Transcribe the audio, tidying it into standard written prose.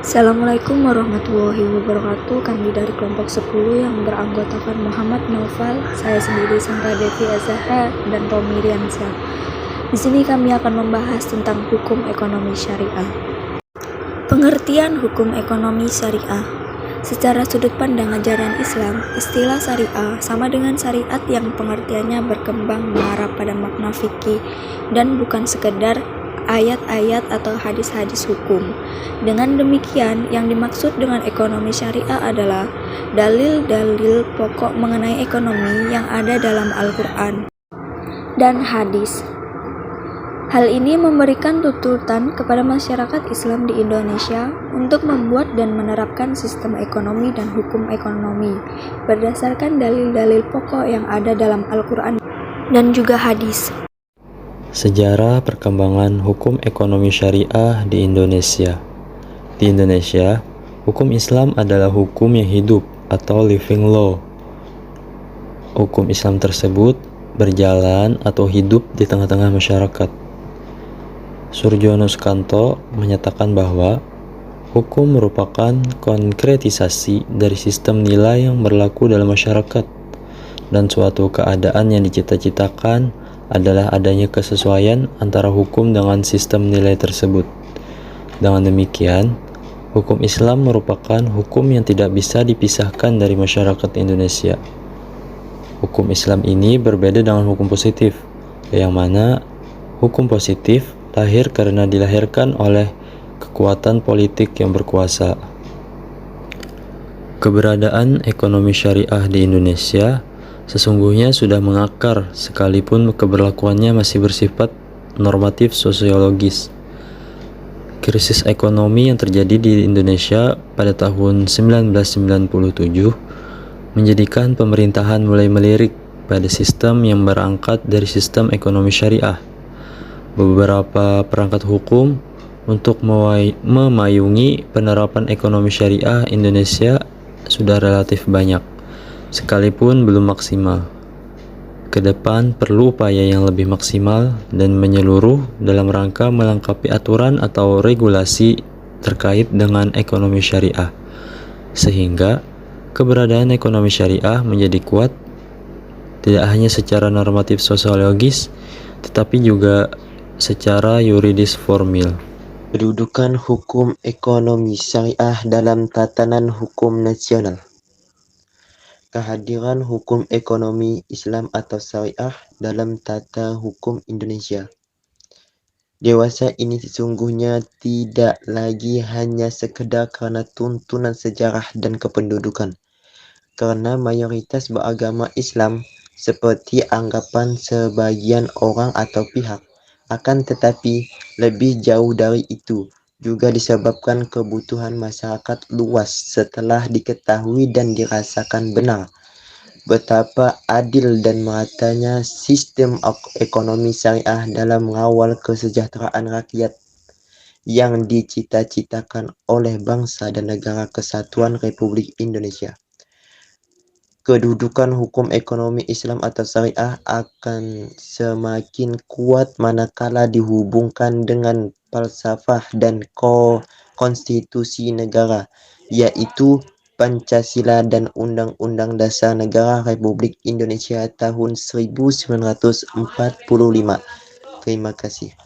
Assalamualaikum warahmatullahi wabarakatuh. Kami dari kelompok 10 yang beranggotakan Muhammad Naufal, saya sendiri Sandra Devi Azahra, dan Romi Riansyah. Di sini kami akan membahas tentang hukum ekonomi syariah. Pengertian hukum ekonomi syariah. Secara sudut pandang ajaran Islam, istilah syariah sama dengan syariat yang pengertiannya berkembang mengarah pada makna fikih dan bukan sekedar ayat-ayat atau hadis-hadis hukum. Dengan demikian, yang dimaksud dengan ekonomi syariah adalah dalil-dalil pokok mengenai ekonomi yang ada dalam Al-Quran dan hadis. Hal ini memberikan tuntutan kepada masyarakat Islam di Indonesia untuk membuat dan menerapkan sistem ekonomi dan hukum ekonomi berdasarkan dalil-dalil pokok yang ada dalam Al-Quran dan juga hadis. Sejarah perkembangan hukum ekonomi syariah di Indonesia. Di Indonesia, hukum Islam adalah hukum yang hidup atau living law. Hukum Islam tersebut berjalan atau hidup di tengah-tengah masyarakat. Surjono Sukanto menyatakan bahwa hukum merupakan konkretisasi dari sistem nilai yang berlaku dalam masyarakat, dan suatu keadaan yang dicita-citakan adalah adanya kesesuaian antara hukum dengan sistem nilai tersebut. Dengan demikian, hukum Islam merupakan hukum yang tidak bisa dipisahkan dari masyarakat Indonesia. Hukum Islam ini berbeda dengan hukum positif, yang mana hukum positif lahir karena dilahirkan oleh kekuatan politik yang berkuasa. Keberadaan ekonomi syariah di Indonesia sesungguhnya sudah mengakar, sekalipun keberlakuannya masih bersifat normatif sosiologis. Krisis ekonomi yang terjadi di Indonesia pada tahun 1997 menjadikan pemerintahan mulai melirik pada sistem yang berangkat dari sistem ekonomi syariah. Beberapa perangkat hukum untuk memayungi penerapan ekonomi syariah Indonesia sudah relatif banyak, sekalipun belum maksimal. Ke depan perlu upaya yang lebih maksimal dan menyeluruh dalam rangka melengkapi aturan atau regulasi terkait dengan ekonomi syariah, sehingga keberadaan ekonomi syariah menjadi kuat, tidak hanya secara normatif sosiologis, tetapi juga secara yuridis formil. Kedudukan hukum ekonomi syariah dalam tatanan hukum nasional. Kehadiran hukum ekonomi Islam atau syariah dalam tata hukum Indonesia dewasa ini sesungguhnya tidak lagi hanya sekedar karena tuntunan sejarah dan kependudukan, karena mayoritas beragama Islam seperti anggapan sebagian orang atau pihak. Akan tetapi, lebih jauh dari itu, juga disebabkan kebutuhan masyarakat luas setelah diketahui dan dirasakan benar betapa adil dan meratanya sistem ekonomi syariah dalam mengawal kesejahteraan rakyat yang dicita-citakan oleh bangsa dan negara kesatuan Republik Indonesia. Kedudukan hukum ekonomi Islam atau syariah akan semakin kuat manakala dihubungkan dengan falsafah dan konstitusi negara, yaitu Pancasila dan Undang-Undang Dasar Negara Republik Indonesia tahun 1945. Terima kasih.